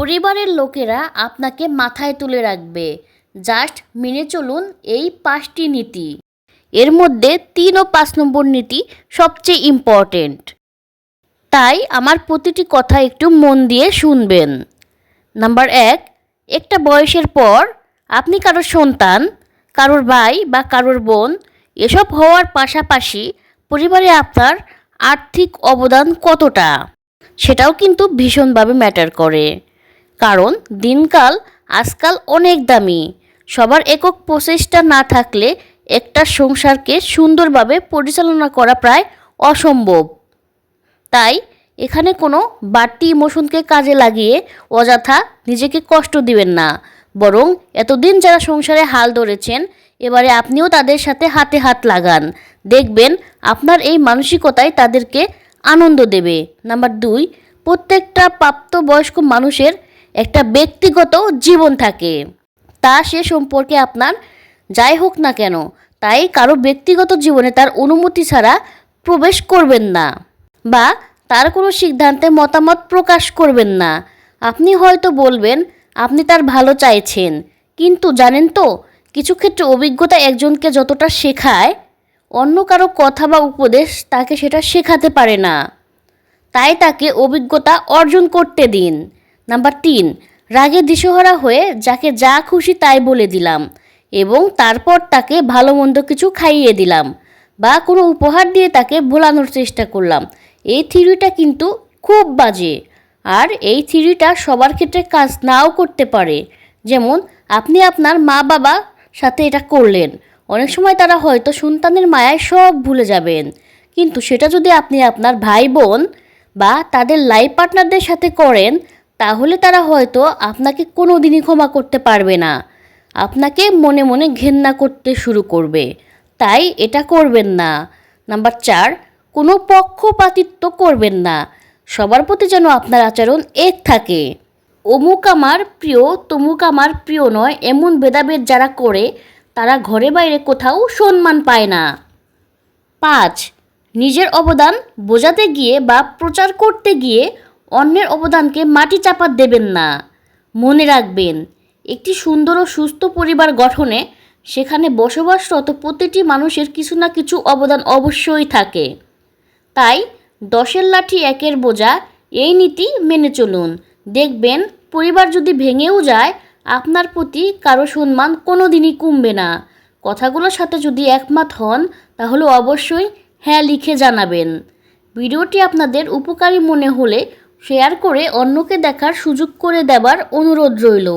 পরিবারের লোকেরা আপনাকে মাথায় তুলে রাখবে। জাস্ট মেনে চলুন এই 5টি নীতি। এর মধ্যে 3 ও 5 নম্বর নীতি সবচেয়ে ইম্পর্টেন্ট, তাই আমার প্রতিটি কথা একটু মন দিয়ে শুনবেন। নাম্বার 1, একটা বয়সের পর আপনি কারোর সন্তান, কারোর ভাই বা কারোর বোন এসব হওয়ার পাশাপাশি পরিবারে আপনার আর্থিক অবদান কতটা সেটাও কিন্তু ভীষণভাবে ম্যাটার করে। কারণ দিনকাল আজকাল অনেক দামি। সবার একক প্রচেষ্টা না থাকলে একটা সংসারকে সুন্দরভাবে পরিচালনা করা প্রায় অসম্ভব। তাই এখানে কোনো বাড়তি ইমোশনকে কাজে লাগিয়ে অযথা নিজেকে কষ্ট দিবেন না, বরং এতদিন যারা সংসারে হাল ধরেছেন এবারে আপনিও তাদের সাথে হাতে হাত লাগান। দেখবেন আপনার এই মানসিকতাই তাদেরকে আনন্দ দেবে। নাম্বার 2, প্রত্যেকটা প্রাপ্তবয়স্ক মানুষের একটা ব্যক্তিগত জীবন থাকে, তা সে সম্পর্কে আপনার যাই হোক না কেন, তাই কারো ব্যক্তিগত জীবনে তার অনুমতি ছাড়া প্রবেশ করবেন না বা তার কোনো সিদ্ধান্তে মতামত প্রকাশ করবেন না। আপনি হয়তো বলবেন আপনি তার ভালো চাইছেন, কিন্তু জানেন তো কিছু ক্ষেত্রে অভিজ্ঞতা একজনকে যতটা শেখায় অন্য কারো কথা বা উপদেশ তাকে সেটা শেখাতে পারে না। তাই তাকে অভিজ্ঞতা অর্জন করতে দিন। নাম্বার 3, রাগে দিশেহারা হয়ে যাকে যা খুশি তাই বলে দিলাম এবং তারপর তাকে ভালো মন্দ কিছু খাইয়ে দিলাম বা কোনো উপহার দিয়ে তাকে ভোলানোর চেষ্টা করলাম। এই থিওরিটা কিন্তু খুব বাজে, আর এই থিওরিটা সবার ক্ষেত্রে কাজ নাও করতে পারে। যেমন আপনি আপনার মা বাবা সাথে এটা করলেন, অনেক সময় তারা হয়তো সন্তানের মায়ায় সব ভুলে যাবেন, কিন্তু সেটা যদি আপনি আপনার ভাই বোন বা তাদের লাইফ পার্টনারদের সাথে করেন তাহলে তারা হয়তো আপনাকে কোনো দিনই ক্ষমা করতে পারবে না, আপনাকে মনে মনে ঘেন্না করতে শুরু করবে। তাই এটা করবেন না। নাম্বার 4, কোনো পক্ষপাতিত্ব করবেন না। সবার প্রতি যেন আপনার আচরণ এক থাকে। অমুক আমার প্রিয় তমুক আমার প্রিয় নয় এমন ভেদাভেদ যারা করে তারা ঘরে বাইরে কোথাও সম্মান পায় না। 5, নিজের অবদান বোঝাতে গিয়ে বা প্রচার করতে গিয়ে অন্যের অবদানকে মাটি চাপা দেবেন না। মনে রাখবেন, একটি সুন্দর ও সুস্থ পরিবার গঠনে সেখানে বসবাসরত প্রতিটি মানুষের কিছু না কিছু অবদান অবশ্যই থাকে। তাই 10-এর লাঠি 1-এর বোঝা এই নীতি মেনে চলুন। দেখবেন পরিবার যদি ভেঙেও যায় আপনার প্রতি কারো সম্মান কোনো দিনই কমবে না। কথাগুলোর সাথে যদি একমত হন তাহলে অবশ্যই হ্যাঁ লিখে জানাবেন। ভিডিওটি আপনাদের উপকারী মনে হলে শেয়ার করে অন্যকে দেখার সুযোগ করে দেবার অনুরোধ রইল।